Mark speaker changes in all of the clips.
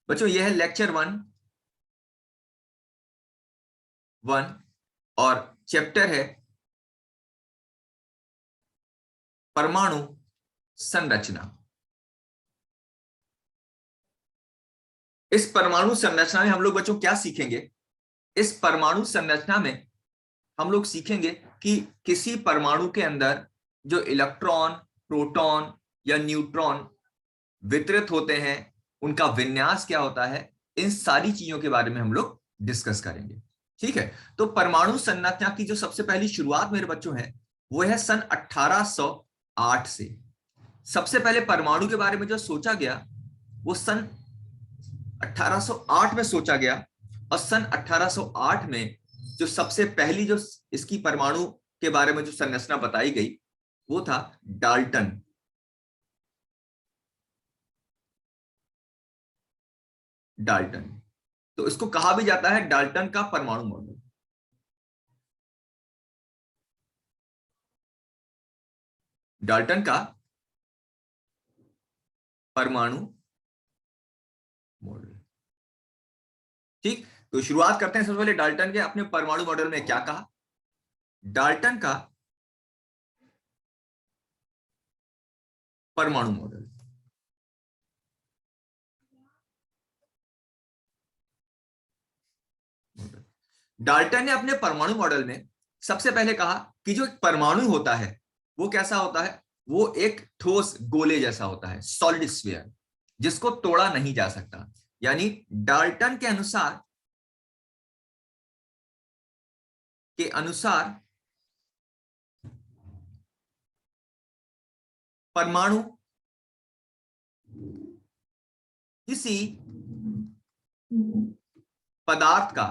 Speaker 1: बच्चों ये है लेक्चर 1 और चैप्टर है परमाणु संरचना। इस परमाणु संरचना में हम लोग बच्चों क्या सीखेंगे? इस परमाणु संरचना में हम लोग सीखेंगे कि किसी परमाणु के अंदर जो इलेक्ट्रॉन, प्रोटॉन या न्यूट्रॉन वितरित होते हैं, उनका विन्यास क्या होता है, इन सारी चीजों के बारे में हम लोग डिस्कस करेंगे। ठीक है, तो परमाणु संरचना की जो सबसे पहली शुरुआत मेरे बच्चों है वो है सन 1808 से। सबसे पहले परमाणु के बारे में जो सोचा गया वो सन 1808 में सोचा गया, और सन 1808 में जो सबसे पहली जो इसकी परमाणु के बारे में जो संरचना बताई गई वो था डाल्टन। डाल्टन, तो इसको कहा भी जाता है डाल्टन का परमाणु मॉडल। डाल्टन का परमाणु मॉडल। ठीक, तो शुरुआत करते हैं सबसे पहले डाल्टन के अपने परमाणु मॉडल में क्या कहा। डाल्टन का परमाणु मॉडल, डाल्टन ने अपने परमाणु मॉडल में सबसे पहले कहा कि जो एक परमाणु होता है वो कैसा होता है, वो एक ठोस गोले जैसा होता है, सॉलिड स्फीयर, जिसको तोड़ा नहीं जा सकता। यानी डाल्टन के अनुसार परमाणु किसी पदार्थ का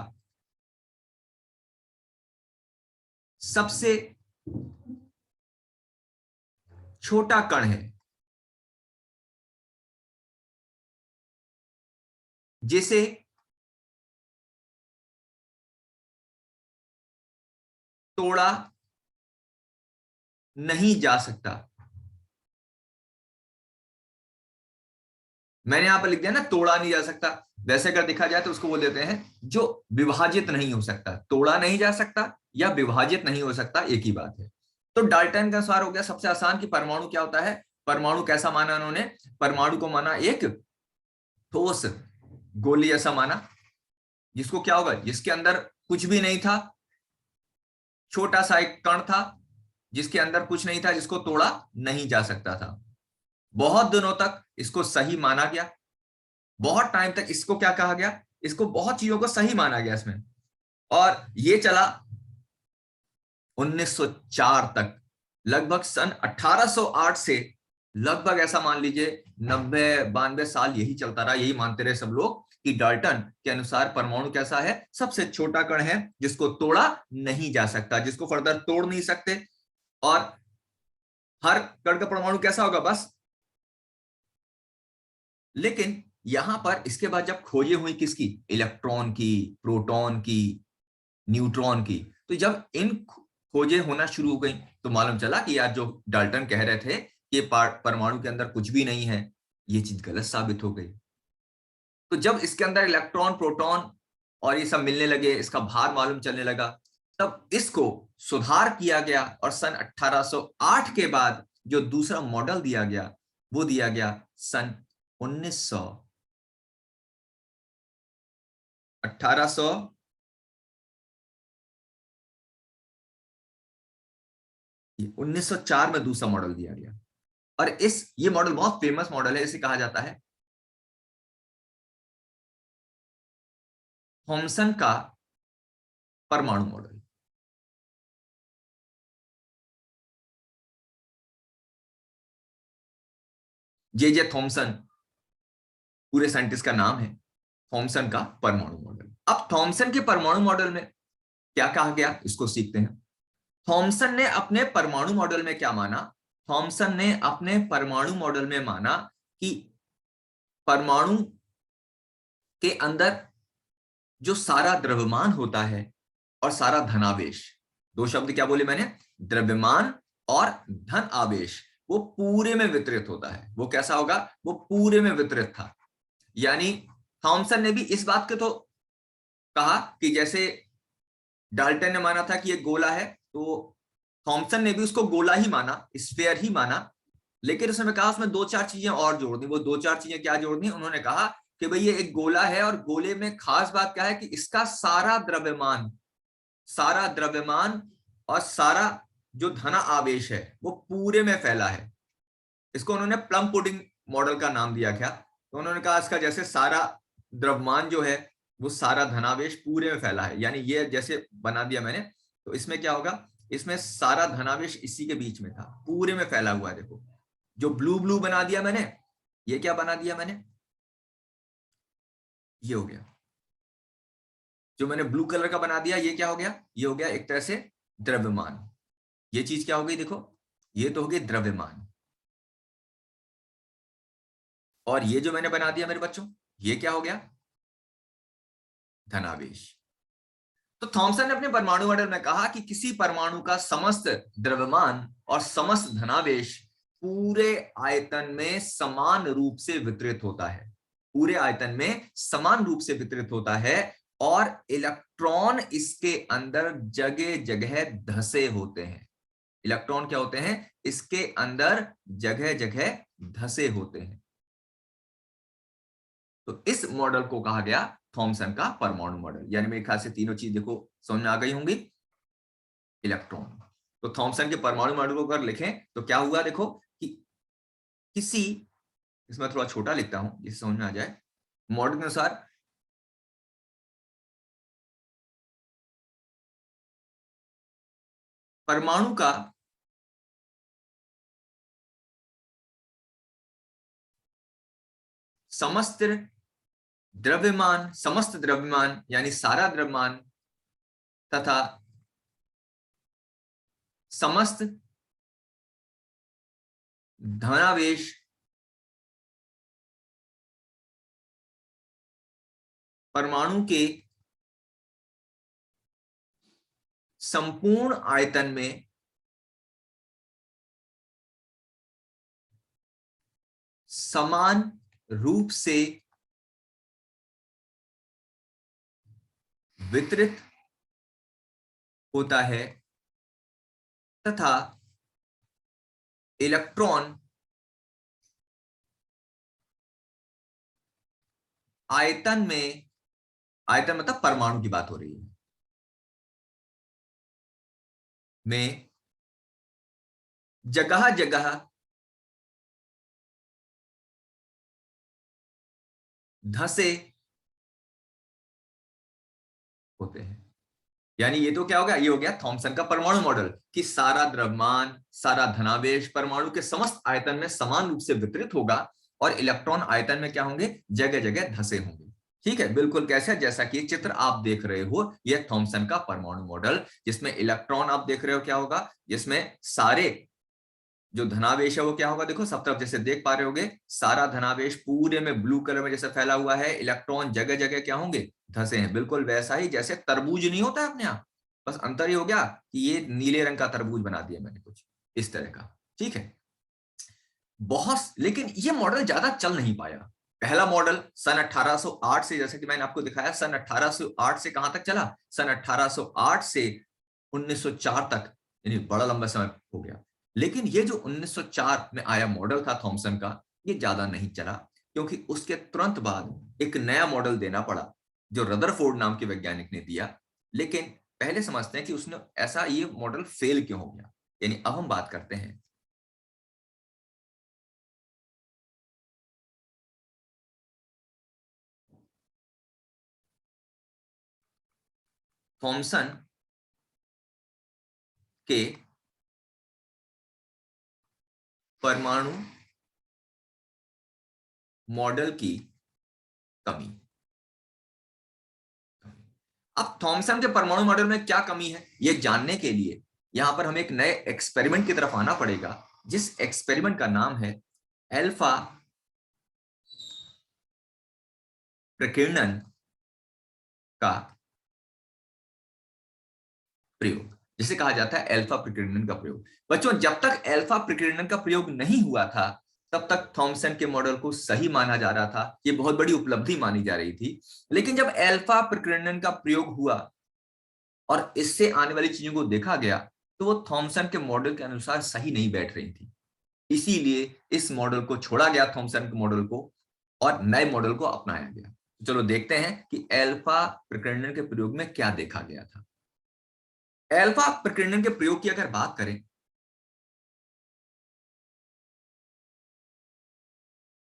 Speaker 1: सबसे छोटा कण है जिसे तोड़ा नहीं जा सकता। मैंने यहां पर लिख दिया ना, तोड़ा नहीं जा सकता। वैसे अगर देखा जाए तो उसको बोल देते हैं जो विभाजित नहीं हो सकता। तोड़ा नहीं जा सकता या विभाजित नहीं हो सकता, एक ही बात है। तो डाल्टन का अनुसार हो गया सबसे आसान कि परमाणु क्या होता है। परमाणु कैसा माना उन्होंने? परमाणु को माना एक ठोस गोली ऐसा माना, जिसको क्या होगा, जिसके अंदर कुछ भी नहीं था, छोटा सा एक कण था जिसके अंदर कुछ नहीं था, जिसको तोड़ा नहीं जा सकता था। बहुत दिनों तक इसको सही माना गया, बहुत टाइम तक इसको क्या कहा गया, इसको बहुत चीजों को सही माना गया इसमें, और ये चला 1904 तक। लगभग सन 1808 से लगभग ऐसा मान लीजिए 90-92 साल यही चलता रहा, यही मानते रहे सब लोग कि डाल्टन के अनुसार परमाणु कैसा है, सबसे छोटा कण है जिसको तोड़ा नहीं जा सकता, जिसको फर्दर तोड़ नहीं सकते। और हर कण का परमाणु कैसा होगा, बस। लेकिन यहां पर इसके बाद जब खोजें हुई किसकी, इलेक्ट्रॉन की, प्रोटॉन की, न्यूट्रॉन की, तो जब इन खोजें होना शुरू हो गई तो मालूम चला कि यार जो डाल्टन कह रहे थे कि परमाणु के अंदर कुछ भी नहीं है, ये चीज गलत साबित हो गई। तो जब इसके अंदर इलेक्ट्रॉन, प्रोटॉन और ये सब मिलने लगे, इसका भार मालूम चलने लगा, तब इसको सुधार किया गया, और सन 1808 के बाद जो दूसरा मॉडल दिया गया वो दिया गया सन 1904 में दूसरा मॉडल दिया गया। और ये मॉडल बहुत फेमस मॉडल है, इसे कहा जाता है थॉमसन का परमाणु मॉडल। जे थॉमसन पूरे साइंटिस्ट का नाम है, थॉमसन का परमाणु मॉडल। अब थॉमसन के परमाणु मॉडल में क्या कहा गया, इसको सीखते हैं। थॉमसन ने अपने परमाणु मॉडल में क्या माना? थॉमसन ने अपने परमाणु मॉडल में माना कि परमाणु के अंदर जो सारा द्रव्यमान होता है और सारा धनावेश, दो शब्द क्या बोले मैंने, द्रव्यमान और धन आवेश, वो पूरे में वितरित होता है। वो कैसा होगा, वो पूरे में वितरित था। यानी थॉमसन ने भी इस बात को तो कहा कि जैसे डाल्टन ने माना था कि ये गोला है, तो थॉमसन ने भी उसको गोला ही माना, स्फेयर ही माना, लेकिन उसने कहा उसमें दो चार चीजें और जोड़ दी। वो दो चार चीजें क्या जोड़ दी? उन्होंने कहा कि भाई ये एक गोला है और गोले में खास बात क्या है कि इसका सारा द्रव्यमान और सारा जो धन आवेश है वो पूरे में फैला है। इसको उन्होंने प्लम पुडिंग मॉडल का नाम दिया। क्या? तो उन्होंने कहा इसका जैसे सारा द्रव्यमान जो है वो सारा धनावेश पूरे में फैला है, यानी ये जैसे बना दिया मैंने, तो इसमें क्या होगा, इसमें सारा धनावेश इसी के बीच में था, पूरे में फैला हुआ है। देखो जो ब्लू ब्लू बना दिया मैंने, ये क्या बना दिया मैंने, ये हो गया। जो मैंने ब्लू कलर का बना दिया ये क्या हो गया, ये हो गया एक तरह से द्रव्यमान। ये चीज क्या हो गई, देखो ये तो हो गई द्रव्यमान। और ये जो मैंने बना दिया मेरे बच्चों, ये क्या हो गया, धनावेश। तो थॉमसन ने अपने परमाणु मॉडल में कहा कि किसी परमाणु का समस्त द्रव्यमान और समस्त धनावेश पूरे आयतन में समान रूप से वितरित होता है, पूरे आयतन में समान रूप से वितरित होता है, और इलेक्ट्रॉन इसके अंदर जगह जगह धसे होते हैं। इलेक्ट्रॉन क्या होते हैं, इसके अंदर जगह जगह धसे होते हैं। तो इस मॉडल को कहा गया थॉमसन का परमाणु मॉडल। यानी मेरे ख्याल से तीनों चीज देखो समझ में आ गई होंगी। इलेक्ट्रॉन, तो थॉमसन के परमाणु मॉडल को अगर लिखें तो क्या हुआ, देखो कि किसी, इसमें थोड़ा छोटा लिखता हूं जिससे समझ में आ जाए। मॉडल के अनुसार परमाणु का समस्त द्रव्यमान यानी सारा द्रव्यमान तथा समस्त धनावेश परमाणु के संपूर्ण आयतन में समान रूप से वितरित होता है तथा इलेक्ट्रॉन आयतन में, आयतन मतलब परमाणु की बात हो रही है, में जगह जगह धसे होते हैं। यानी ये तो क्या हो गया, ये हो गया थॉमसन का परमाणु मॉडल कि सारा द्रव्यमान सारा धनावेश परमाणु के समस्त आयतन में समान रूप से वितरित होगा और इलेक्ट्रॉन आयतन में क्या होंगे, जगह जगह धसे होंगे। ठीक है, बिल्कुल कैसे, जैसा कि चित्र आप देख रहे हो, यह थॉमसन का परमाणु मॉडल, जिसमें इलेक्ट्रॉन आप देख रहे हो क्या होगा, जिसमें सारे जो धनावेश है वो क्या होगा, देखो सब तरफ जैसे देख पा रहे होगे, सारा धनावेश पूरे में ब्लू कलर में जैसे फैला हुआ है, इलेक्ट्रॉन जगह जगह क्या होंगे, धसे हैं। बिल्कुल वैसा ही जैसे तरबूज नहीं होता है अपने यहाँ, बस अंतर ये हो गया कि ये नीले रंग का तरबूज बना दिया मैंने कुछ इस तरह का। ठीक है, बहुत, लेकिन ये मॉडल ज्यादा चल नहीं पाया। पहला मॉडल सन 1808 से, जैसे कि मैंने आपको दिखाया, सन 1808 से कहां तक चला, सन 1808 से 1904 तक, यानी बड़ा लंबा समय हो गया। लेकिन ये जो 1904 में आया मॉडल था थॉमसन का, ये ज्यादा नहीं चला, क्योंकि उसके तुरंत बाद एक नया मॉडल देना पड़ा जो रदरफोर्ड नाम के वैज्ञानिक ने दिया। लेकिन पहले समझते हैं कि उसने ऐसा, ये मॉडल फेल क्यों हो गया। यानी अब हम बात करते हैं थॉमसन के परमाणु मॉडल की कमी। अब थॉमसन के परमाणु मॉडल में क्या कमी है यह जानने के लिए यहां पर हमें एक नए एक्सपेरिमेंट की तरफ आना पड़ेगा, जिस एक्सपेरिमेंट का नाम है अल्फा प्रकीर्णन का प्रयोग, जिसे कहा जाता है अल्फा प्रकीर्णन का प्रयोग। बच्चों, जब तक अल्फा प्रकीर्णन का प्रयोग नहीं हुआ था तब तक थॉमसन के मॉडल को सही माना जा रहा था, ये बहुत बड़ी उपलब्धि मानी जा रही थी। लेकिन जब अल्फा प्रकीर्णन का प्रयोग हुआ और इससे आने वाली चीजों को देखा गया, तो वो थॉमसन के मॉडल के अनुसार सही नहीं बैठ रही थी। इसीलिए इस मॉडल को छोड़ा गया, थॉमसन के मॉडल को, और नए मॉडल को अपनाया गया। चलो देखते हैं कि अल्फा प्रकीर्णन के प्रयोग में क्या देखा गया था। अल्फा प्रकीर्णन के प्रयोग की अगर बात करें,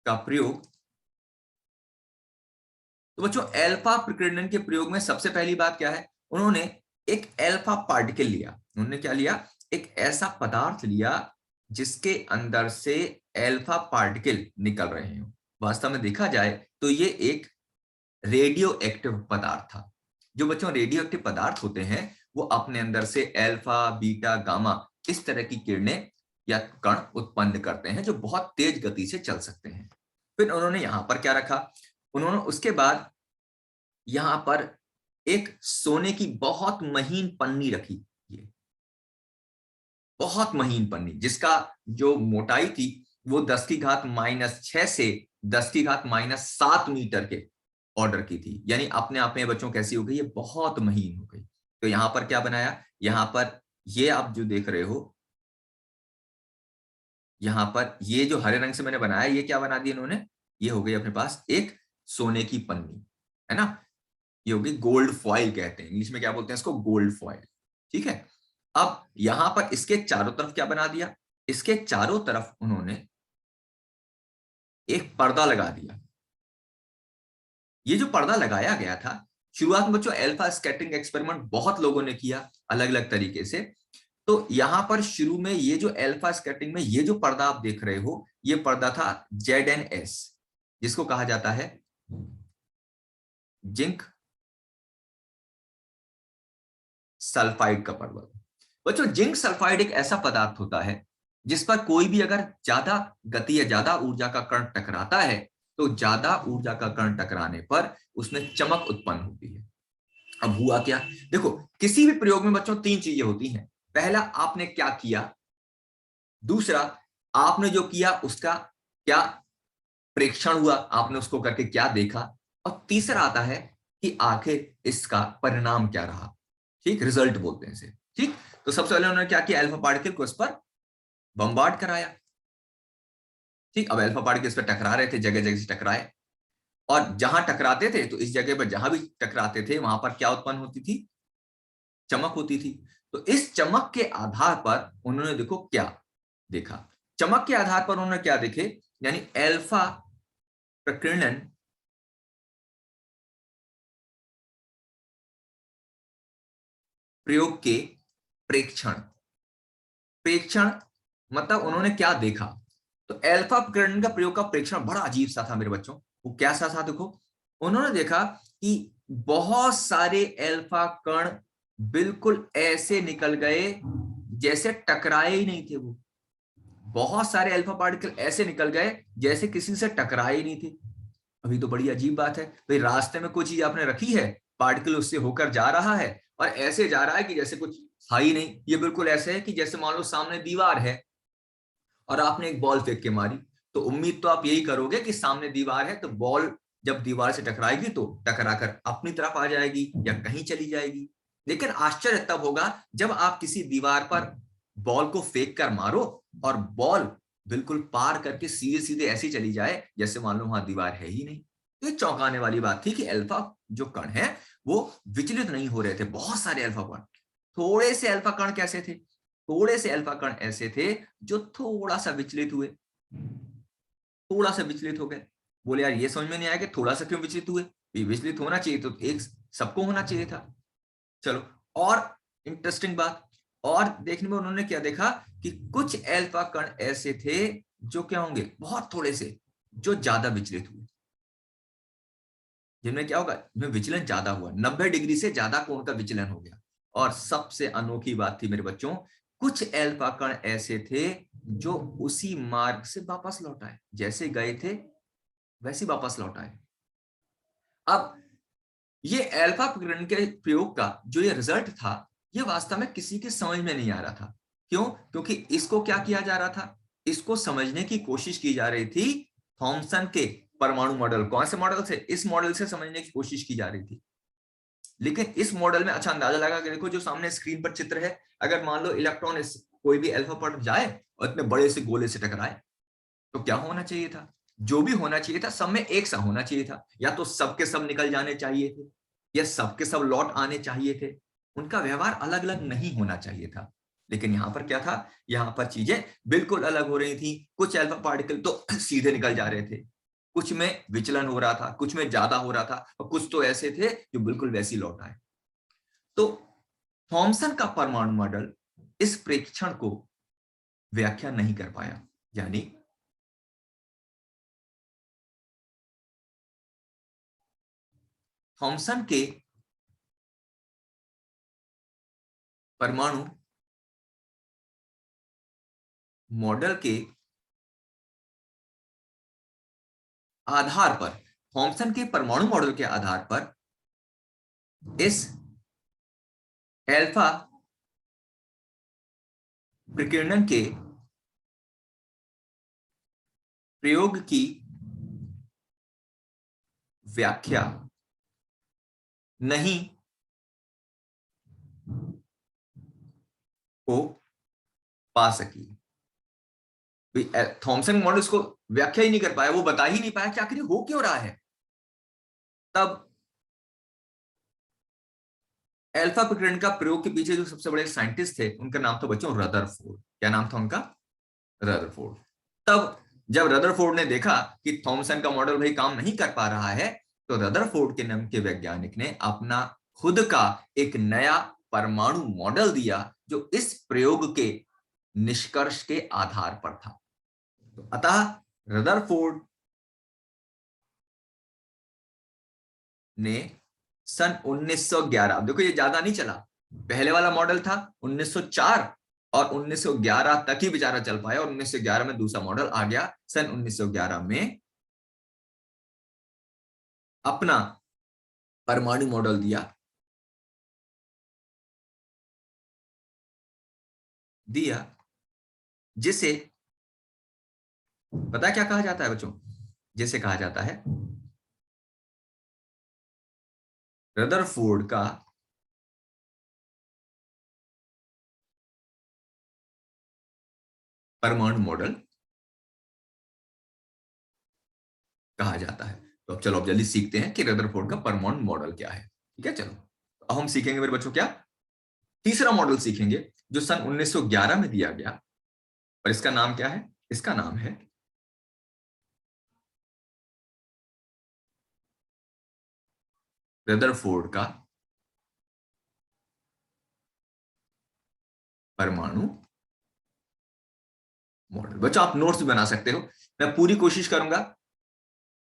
Speaker 1: का प्रयोग, तो बच्चों अल्फा प्रकीर्णन के प्रयोग में सबसे पहली बात क्या है, उन्होंने एक अल्फा पार्टिकल लिया। उन्होंने क्या लिया? एक ऐसा पदार्थ लिया जिसके अंदर से अल्फा पार्टिकल निकल रहे हो। वास्तव में देखा जाए तो ये एक रेडियो एक्टिव पदार्थ था। जो बच्चों रेडियो एक्टिव पदार्थ होते हैं वो अपने अंदर से अल्फा, बीटा, गामा इस तरह की किरणें या कण उत्पन्न करते हैं जो बहुत तेज गति से चल सकते हैं। फिर उन्होंने यहां पर क्या रखा, उन्होंने उसके बाद यहां पर एक सोने की बहुत महीन पन्नी रखी। ये बहुत महीन पन्नी जिसका जो मोटाई थी वो 10 की घात -6 से 10 की घात -7 मीटर के ऑर्डर की थी। यानी अपने आप में बच्चों कैसी हो गई, ये बहुत महीन हो गई। तो यहां पर क्या बनाया, यहां पर ये आप जो देख रहे हो, यहां पर ये जो हरे रंग से मैंने बनाया, ये क्या बना दिया इन्होंने, ये हो गई अपने पास एक सोने की पन्नी, है ना। ये होगी गोल्ड फॉइल, कहते हैं इंग्लिश में, क्या बोलते हैं इसको, गोल्ड फॉइल। ठीक है। अब यहां पर इसके चारों तरफ क्या बना दिया, इसके चारों तरफ उन्होंने एक पर्दा लगा दिया। ये जो पर्दा लगाया गया था, शुरुआत में बच्चों अल्फा स्कैटरिंग एक्सपेरिमेंट बहुत लोगों ने किया अलग अलग तरीके से। तो यहां पर शुरू में ये जो अल्फा स्कैटरिंग में ये जो पर्दा आप देख रहे हो, ये पर्दा था ZnS, जिसको कहा जाता है जिंक सल्फाइड का पर्दा। बच्चों जिंक सल्फाइड एक ऐसा पदार्थ होता है जिस पर कोई भी अगर ज्यादा गति या ज्यादा ऊर्जा का कण टकराता है, तो ज्यादा ऊर्जा का कण टकराने पर उसमें चमक उत्पन्न होती है। अब हुआ क्या, देखो किसी भी प्रयोग में बच्चों तीन चीजें होती हैं। पहला, आपने क्या किया। दूसरा, आपने जो किया उसका क्या प्रेक्षण हुआ, आपने उसको करके क्या देखा। और तीसरा आता है कि आखिर इसका परिणाम क्या रहा। ठीक, रिजल्ट बोलते हैं इसे। ठीक, तो सबसे पहले उन्होंने क्या किया, अल्फा पार्टिकल को इस पर बम्बार्ड कराया। ठीक, अब अल्फा पार्टिकल इस पर टकरा रहे थे, जगह जगह से टकराए, और जहां टकराते थे तो इस जगह पर जहां भी टकराते थे वहां पर क्या उत्पन्न होती थी, चमक होती थी। तो इस चमक के आधार पर उन्होंने देखो क्या देखा, चमक के आधार पर उन्होंने क्या देखे, यानी अल्फा प्रकीर्णन प्रयोग के प्रेक्षण। प्रेक्षण मतलब उन्होंने क्या देखा, तो अल्फा प्रकीर्णन का प्रयोग का प्रेक्षण बड़ा अजीब सा था मेरे बच्चों। वो कैसा था, देखो उन्होंने देखा कि बहुत सारे अल्फा कण बिल्कुल ऐसे निकल गए जैसे टकराए ही नहीं थे। वो बहुत सारे अल्फा पार्टिकल ऐसे निकल गए जैसे किसी से टकराए ही नहीं थे। अभी तो बड़ी अजीब बात है, भाई रास्ते में कोई चीज आपने रखी है, पार्टिकल उससे होकर जा रहा है और ऐसे जा रहा है कि जैसे कुछ था ही नहीं। ये बिल्कुल ऐसे है कि जैसे मान लो सामने दीवार है और आपने एक बॉल फेंक के मारी, तो उम्मीद तो आप यही करोगे कि सामने दीवार है तो बॉल जब दीवार से टकराएगी तो टकराकर अपनी तरफ आ जाएगी या कहीं चली जाएगी। लेकिन आश्चर्य तब होगा जब आप किसी दीवार पर बॉल को फेंक कर मारो और बॉल बिल्कुल पार करके सीधे सीधे ऐसी चली जाए जैसे मान लो वहां दीवार है ही नहीं। तो ये चौंकाने वाली बात थी कि अल्फा जो कण है वो विचलित नहीं हो रहे थे। बहुत सारे अल्फा कण, थोड़े से अल्फा कण कैसे थे, थोड़े से अल्फा कण ऐसे थे जो थोड़ा सा विचलित हुए, थोड़ा सा विचलित हो गए। बोले यार ये समझ में नहीं आया कि थोड़ा सा क्यों विचलित हुए, विचलित होना चाहिए तो एक सबको होना चाहिए था। चलो, और इंटरेस्टिंग बात और देखने में उन्होंने क्या देखा कि कुछ अल्फा कण ऐसे थे जो क्या होंगे, बहुत थोड़े से, जो ज्यादा विचलित हुए। जिनमें क्या होगा, जिनमें विचलन ज्यादा हुआ, 90 डिग्री से ज्यादा कोण का विचलन हो गया। और सबसे अनोखी बात थी मेरे बच्चों, कुछ अल्फा कण ऐसे थे जो उसी मार्ग से वापस लौट आए, जैसे गए थे वैसे वापस लौट आए। अब ये अल्फा प्रकीर्णन के प्रयोग का जो ये रिजल्ट था, ये वास्तव में किसी के समझ में नहीं आ रहा था। क्यों? क्योंकि इसको क्या किया जा रहा था, इसको समझने की कोशिश की जा रही थी थॉमसन के परमाणु मॉडल। कौन से मॉडल से? इस मॉडल से समझने की कोशिश की जा रही थी। लेकिन इस मॉडल में अच्छा अंदाजा लगा कि देखो जो सामने स्क्रीन पर चित्र है, अगर मान लो इलेक्ट्रॉन इस कोई भी अल्फा पर जाए और इतने बड़े से गोले से टकराए, तो क्या होना चाहिए था? जो भी होना चाहिए था सब में एक सा होना चाहिए था। या तो सबके सब निकल जाने चाहिए थे, या सबके सब लौट आने चाहिए थे। उनका व्यवहार अलग अलग नहीं होना चाहिए था। लेकिन यहां पर क्या था? यहां पर चीजें बिल्कुल अलग हो रही थी। कुछ अल्फा पार्टिकल तो सीधे निकल जा रहे थे, कुछ में विचलन हो रहा था, कुछ में ज्यादा हो रहा था, और कुछ तो ऐसे थे जो बिल्कुल वैसी लौट आए। तो थॉमसन का परमाणु मॉडल इस प्रेक्षण को व्याख्या नहीं कर पाया। यानी थॉमसन के परमाणु मॉडल के आधार पर, थॉमसन के परमाणु मॉडल के आधार पर इस अल्फा विकिरणन के प्रयोग की व्याख्या नहीं हो पा सकी। थॉमसन मॉडल इसको व्याख्या ही नहीं कर पाया, वो बता ही नहीं पाया कि आखिर हो क्यों रहा है। तब अल्फा विकिरण का प्रयोग के पीछे जो सबसे बड़े साइंटिस्ट थे, उनका नाम था बच्चों रदरफोर्ड। क्या नाम था उनका? रदरफोर्ड। तब जब रदरफोर्ड ने देखा कि थॉमसन का मॉडल भाई काम नहीं कर पा रहा है, तो रदरफोर्ड के नाम के वैज्ञानिक ने अपना खुद का एक नया परमाणु मॉडल दिया, जो इस प्रयोग के निष्कर्ष के आधार पर था। तो अतः रदरफोर्ड ने सन 1911, देखो ये ज्यादा नहीं चला, पहले वाला मॉडल था 1904, और 1911 तक ही बेचारा चल पाया, और 1911 में दूसरा मॉडल आ गया। सन 1911 में अपना परमाणु मॉडल दिया दिया जिसे पता क्या कहा जाता है बच्चों? जिसे कहा जाता है रदरफोर्ड का परमाणु मॉडल कहा जाता है। तो अब चलो, अब जल्दी सीखते हैं कि रदरफोर्ड का परमाणु मॉडल क्या है। ठीक है, चलो अब हम सीखेंगे मेरे बच्चों क्या? तीसरा मॉडल सीखेंगे, जो सन 1911 में दिया गया। और इसका नाम क्या है? इसका नाम है रदरफोर्ड का परमाणु मॉडल। बच्चों आप नोट्स भी बना सकते हो। मैं पूरी कोशिश करूंगा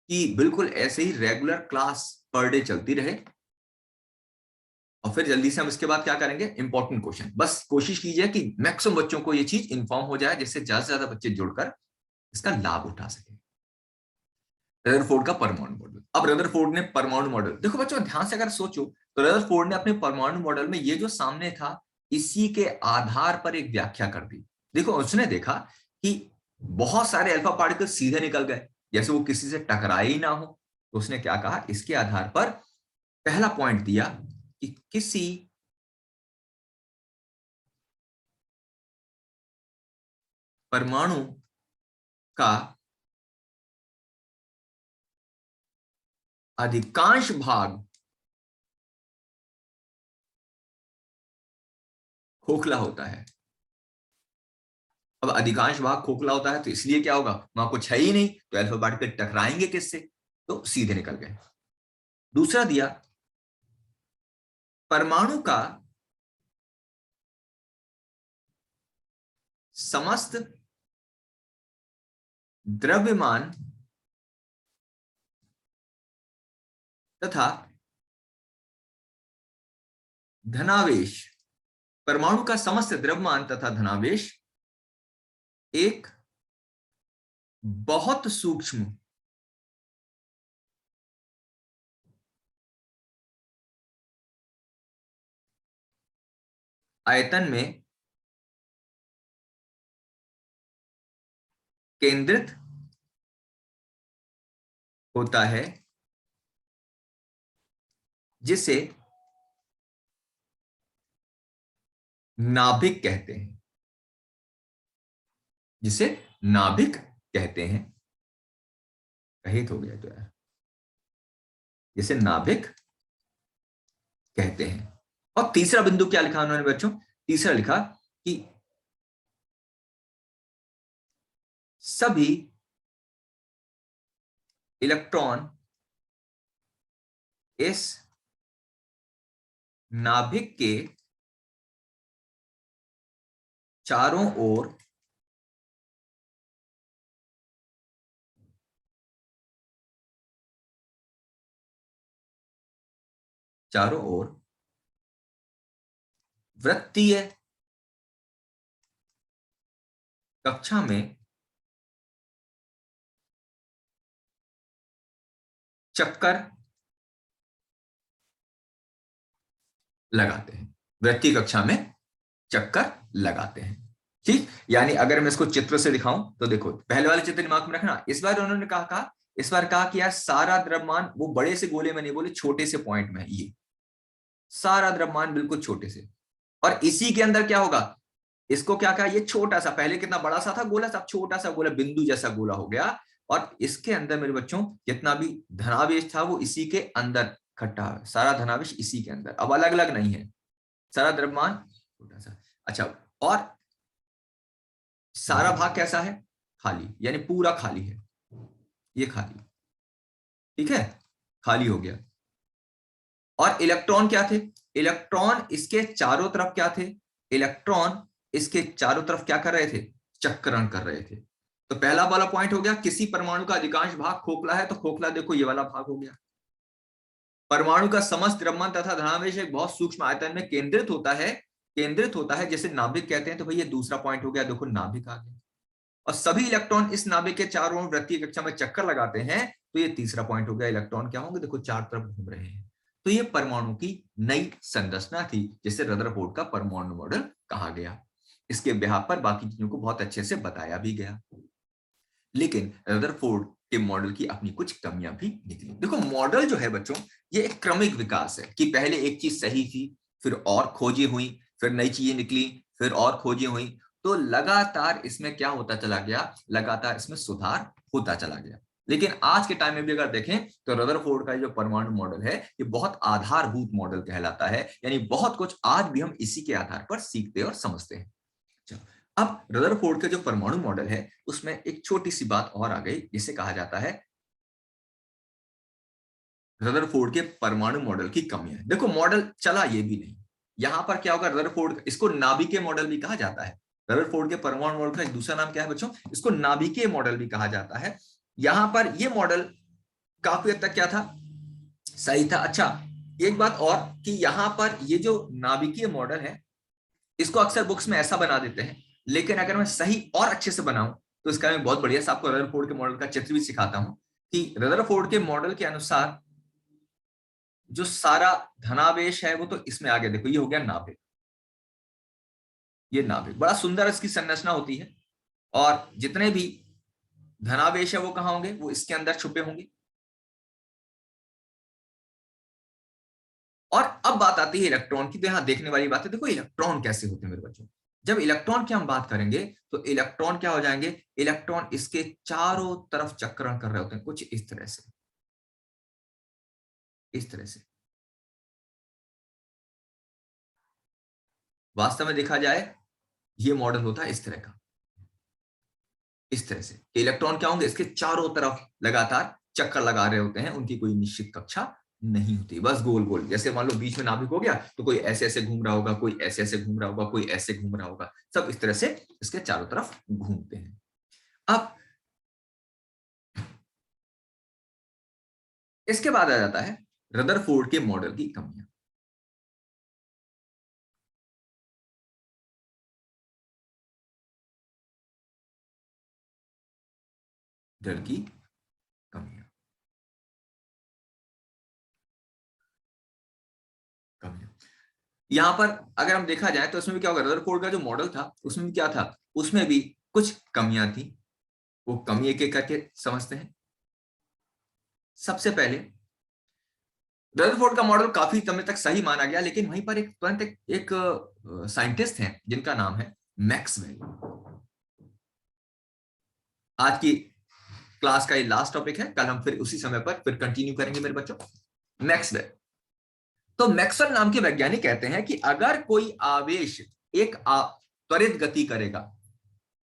Speaker 1: कि बिल्कुल ऐसे ही रेगुलर क्लास पर डे चलती रहे, और फिर जल्दी से हम इसके बाद क्या करेंगे, इंपॉर्टेंट क्वेश्चन। बस कोशिश कीजिए कि मैक्सिमम बच्चों को ये चीज इन्फॉर्म हो जाए, जिससे ज्यादा से ज्यादा बच्चे जुड़कर इसका लाभ उठा सके। रदरफोर्ड का परमाणु मॉडल। अब रदरफोर्ड ने परमाणु मॉडल, देखो बच्चों ध्यान से अगर सोचो, तो रदरफोर्ड ने अपने परमाणु मॉडल में ये जो सामने था, इसी के आधार पर एक व्याख्या कर दी। देखो उसने देखा कि बहुत सारे अल्फा पार्टिकल सीधे निकल गए, जैसे वो किसी से टकराए ही ना हो। तो उसने क्या कहा, इसके आधार पर पहला पॉइंट दिया कि किसी परमाणु का अधिकांश भाग खोखला होता है। अब अधिकांश भाग खोखला होता है तो इसलिए क्या होगा, वहां कुछ है ही नहीं, तो अल्फा पार्टिकल टकराएंगे किससे? तो सीधे निकल गए। दूसरा दिया, परमाणु का समस्त द्रव्यमान तथा धनावेश, परमाणु का समस्त द्रव्यमान तथा धनावेश एक बहुत सूक्ष्म आयतन में केंद्रित होता है, जिसे नाभिक कहते हैं, जिसे नाभिक कहते हैं। कही तो गया तो यार, जिसे नाभिक कहते हैं। और तीसरा बिंदु क्या लिखा उन्होंने बच्चों? तीसरा लिखा कि सभी इलेक्ट्रॉन इस नाभिक के चारों ओर वृत्तीय कक्षा में चक्कर लगाते हैं। वृत्तीय कक्षा में चक्कर लगाते हैं। ठीक, यानी अगर मैं इसको चित्र से दिखाऊं तो देखो, पहले वाले चित्र दिमाग में रखना। इस बार उन्होंने इस बार कहा कि यार सारा द्रव्यमान, वो बड़े से गोले में नहीं बोले, छोटे से पॉइंट में, ये सारा द्रव्यमान बिल्कुल छोटे से, और इसी के अंदर क्या होगा, इसको क्या कहा, ये छोटा सा, पहले कितना बड़ा सा था गोला, सब छोटा सा गोला, बिंदु जैसा गोला हो गया, और इसके अंदर मेरे बच्चों जितना भी धनावेश था वो इसी के अंदर इकट्ठा है, सारा धनावेश इसी के अंदर, अब अलग अलग नहीं है, सारा द्रव्यमान छोटा सा। अच्छा, और सारा भाग कैसा है, खाली, यानी पूरा खाली है, ये खाली, ठीक है, खाली हो गया। और इलेक्ट्रॉन क्या थे, इलेक्ट्रॉन इसके चारों तरफ क्या थे, इलेक्ट्रॉन इसके चारों तरफ क्या कर रहे थे, चक्रण कर रहे थे। तो पहला वाला पॉइंट हो गया, किसी परमाणु का अधिकांश भाग खोखला है, तो खोखला देखो ये वाला भाग हो गया। परमाणु का समस्त द्रव्यमान तथा धनावेश एक बहुत सूक्ष्म आयतन में केंद्रित होता है जैसे नाभिक कहते हैं, तो भाई ये दूसरा पॉइंट हो गया, देखो नाभिक आ गया। और सभी इलेक्ट्रॉन इस नाभिक के चारों ओर वृत्तीय कक्षा में चक्कर लगाते हैं, तो ये तीसरा पॉइंट हो गया, इलेक्ट्रॉन क्या होंगे, देखो चार तरफ घूम रहे हैं। तो ये परमाणु की नई संरचना थी, जिसे रदरफोर्ड का परमाणु मॉडल कहा गया। इसके बिहार पर बाकी चीजों को बहुत अच्छे से बताया भी गया, लेकिन रदरफोर्ड के मॉडल की अपनी कुछ कमियां भी निकली। देखो मॉडल जो है बच्चों, ये एक क्रमिक विकास है, कि पहले एक चीज सही थी, फिर और खोजें हुई, फिर नई चीजें निकली, फिर और खोजें हुई, तो लगातार इसमें क्या होता चला गया, लगातार इसमें सुधार होता चला गया। लेकिन आज के टाइम में भी अगर देखें तो रदरफोर्ड का जो परमाणु मॉडल है, ये बहुत आधारभूत मॉडल कहलाता है, यानी बहुत कुछ आज भी हम इसी के आधार पर सीखते और समझते हैं। अब रदरफोर्ड के जो परमाणु मॉडल है, उसमें एक छोटी सी बात और आ गई, जिसे कहा जाता है रदरफोर्ड के परमाणु मॉडल की कमियां। देखो मॉडल चला ये भी नहीं, यहां पर क्या होगा, रदरफोर्ड, इसको नाभिकीय मॉडल भी कहा जाता है। रदरफोर्ड के परमाणु मॉडल का दूसरा नाम क्या है बच्चों, इसको नाभिकीय मॉडल भी कहा जाता है। यहां पर ये मॉडल काफी हद तक क्या था, सही था। अच्छा, एक बात और, कि यहां पर ये जो नाभिकीय मॉडल है, इसको अक्सर बुक्स में ऐसा बना देते हैं, लेकिन अगर मैं सही और अच्छे से बनाऊं तो इसका मैं बहुत बढ़िया से आपको रदरफोर्ड के मॉडल का चित्र भी सिखाता हूं, कि रदरफोर्ड के मॉडल के अनुसार जो सारा धनावेश है वो तो इसमें आ गया, देखो ये हो गया नाभिक, ये नाभिक बड़ा सुंदर इसकी संरचना होती है, और जितने भी धनावेश है वो कहां होंगे, वो इसके अंदर छुपे होंगे। और अब बात आती है इलेक्ट्रॉन की, तो यहां देखने वाली बात है, देखो इलेक्ट्रॉन कैसे होते हैं मेरे बच्चों। जब इलेक्ट्रॉन की हम बात करेंगे तो इलेक्ट्रॉन क्या हो जाएंगे, इलेक्ट्रॉन इसके चारों तरफ चक्रण कर रहे होते हैं, कुछ इस तरह से, इस तरह से। वास्तव में देखा जाए ये मॉडल होता है इस तरह का, इस तरह से। इलेक्ट्रॉन क्या होंगे, इसके चारों तरफ लगातार चक्कर लगा रहे होते हैं, उनकी कोई निश्चित कक्षा नहीं होती, बस गोल गोल, जैसे मान लो बीच में नाभिक हो गया, तो कोई ऐसे ऐसे घूम रहा होगा, कोई ऐसे ऐसे घूम रहा होगा, कोई ऐसे घूम रहा होगा, सब इस तरह से इसके चारों तरफ घूमते हैं। अब इसके बाद आ जाता है रदरफोर्ड के मॉडल की कमियां। डर की कमियां, कमियां यहां पर अगर हम देखा जाए तो उसमें भी क्या होगा, रदरफोर्ड का जो मॉडल था उसमें भी क्या था, उसमें भी कुछ कमियां थी। वो कमी एक एक करके समझते हैं। सबसे पहले रदरफोर्ड का मॉडल काफी समय तक सही माना गया, लेकिन वहीं पर एक साइंटिस्ट हैं जिनका नाम है मैक्सवेल। आज की क्लास का ये लास्ट टॉपिक है, कल हम फिर उसी समय पर फिर कंटिन्यू करेंगे मेरे बच्चों। मैक्सवेल, तो मैक्सवेल नाम के वैज्ञानिक कहते हैं कि अगर कोई आवेश एक त्वरित गति करेगा,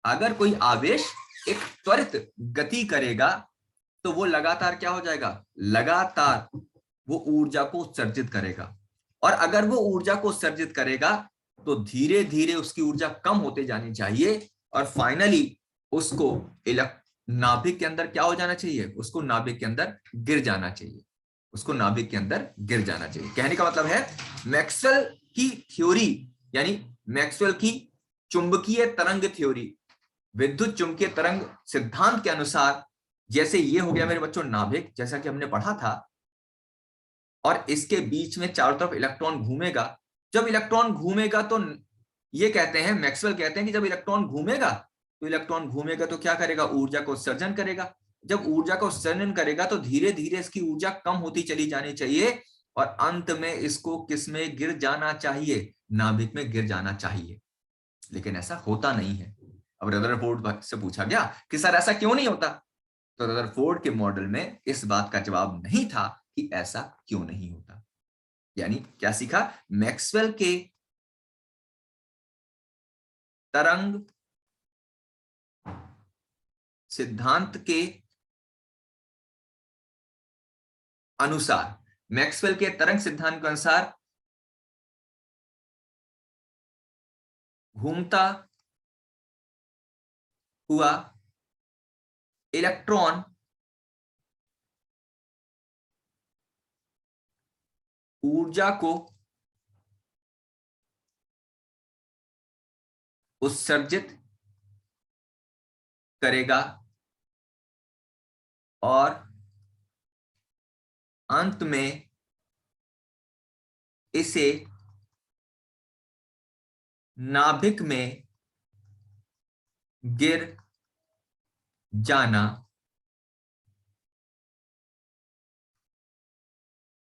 Speaker 1: अगर कोई आवेश एक त्वरित गति करेगा तो वो लगातार क्या हो जाएगा, लगातार वो ऊर्जा को उत्सर्जित करेगा। और अगर वो ऊर्जा को उत्सर्जित करेगा तो धीरे धीरे उसकी ऊर्जा कम होते जानी चाहिए और फाइनली उसको नाभिक के अंदर क्या हो जाना चाहिए, उसको नाभिक के अंदर गिर जाना चाहिए, उसको नाभिक के अंदर गिर जाना चाहिए। कहने का मतलब है मैक्सवेल की थ्योरी, यानी मैक्सवेल की चुंबकीय तरंग थ्योरी, विद्युत चुंबकीय तरंग सिद्धांत के अनुसार, जैसे ये हो गया मेरे बच्चों नाभिक, जैसा कि हमने पढ़ा था, और इसके बीच में चारों तरफ इलेक्ट्रॉन घूमेगा। जब इलेक्ट्रॉन घूमेगा तो ये कहते हैं, मैक्सवेल कहते हैं कि जब इलेक्ट्रॉन घूमेगा तो क्या करेगा, ऊर्जा को उत्सर्जन करेगा। जब ऊर्जा को उत्सर्जन करेगा तो धीरे धीरे इसकी ऊर्जा कम होती चली जानी चाहिए और अंत में इसको किस में गिर जाना चाहिए, नाभिक में गिर जाना चाहिए। लेकिन ऐसा होता नहीं है। अब रदरफोर्ड से पूछा गया कि सर ऐसा क्यों नहीं होता, तो रदरफोर्ड के मॉडल में इस बात का जवाब नहीं था कि ऐसा क्यों नहीं होता। यानी क्या सीखा, मैक्सवेल के तरंग सिद्धांत के अनुसार, मैक्सवेल के तरंग सिद्धांत के अनुसार घूमता हुआ इलेक्ट्रॉन ऊर्जा को उत्सर्जित करेगा और अंत में इसे नाभिक में गिर जाना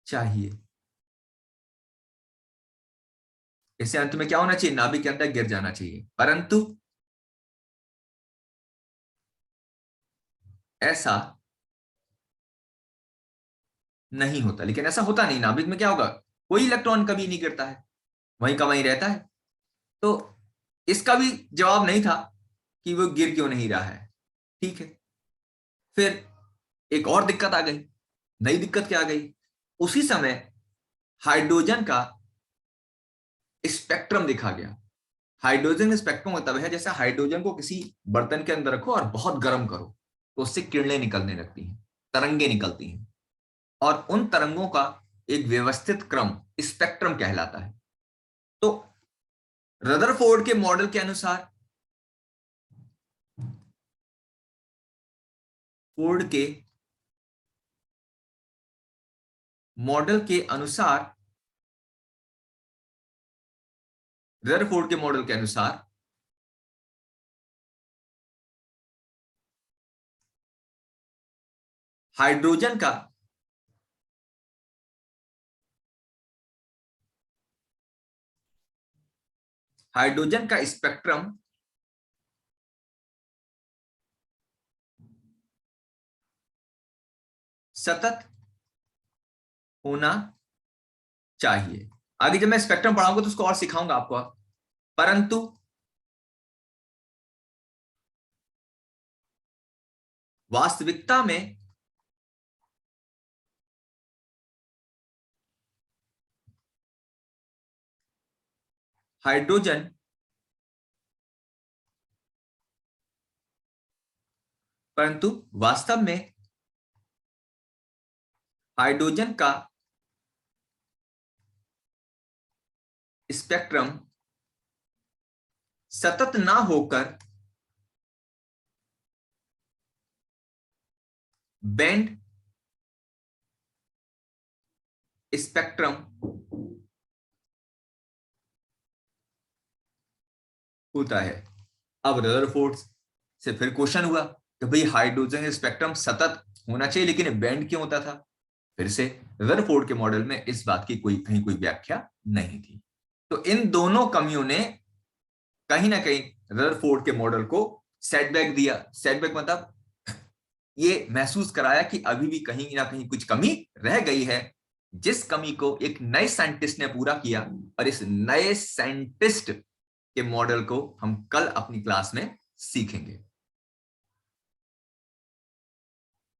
Speaker 1: चाहिए। इसे अंत में क्या होना चाहिए, नाभिक के अंदर गिर जाना चाहिए। परंतु ऐसा नहीं होता, लेकिन ऐसा होता नहीं। नाभिक में क्या होगा, कोई इलेक्ट्रॉन कभी नहीं गिरता है, वहीं का वहीं रहता है। तो इसका भी जवाब नहीं था कि वो गिर क्यों नहीं रहा है। ठीक है, फिर एक और दिक्कत आ गई। नई दिक्कत क्या आ गई, उसी समय हाइड्रोजन का स्पेक्ट्रम देखा गया। हाइड्रोजन स्पेक्ट्रम मतलब है, जैसे हाइड्रोजन को किसी बर्तन के अंदर रखो और बहुत गर्म करो तो उससे किरणें निकलने लगती हैं, तरंगे निकलती हैं, और उन तरंगों का एक व्यवस्थित क्रम स्पेक्ट्रम कहलाता है। तो रदरफोर्ड के मॉडल के अनुसार, फोर्ड के मॉडल के अनुसार, रदरफोर्ड के मॉडल के अनुसार हाइड्रोजन का स्पेक्ट्रम सतत होना चाहिए। आगे जब मैं स्पेक्ट्रम पढ़ाऊंगा तो उसको और सिखाऊंगा आपको, परंतु वास्तविकता में हाइड्रोजन परंतु वास्तव में हाइड्रोजन का स्पेक्ट्रम सतत ना होकर बैंड स्पेक्ट्रम होता है। अब रदरफोर्ड से फिर क्वेश्चन हुआ कि भाई हाइड्रोजन स्पेक्ट्रम सतत होना चाहिए, लेकिन बेंड क्यों होता था? फिर से रदरफोर्ड के मॉडल में इस बात की कहीं कोई व्याख्या नहीं थी। तो इन दोनों कमियों ने कहीं ना कहीं रदरफोर्ड के मॉडल को सेटबैक दिया। सेटबैक मतलब ये महसूस कराया कि अभी भी कहीं ना कहीं कुछ कमी रह गई है, जिस कमी को एक नए साइंटिस्ट ने पूरा किया। और इस नए साइंटिस्ट के मॉडल को हम कल अपनी क्लास में सीखेंगे।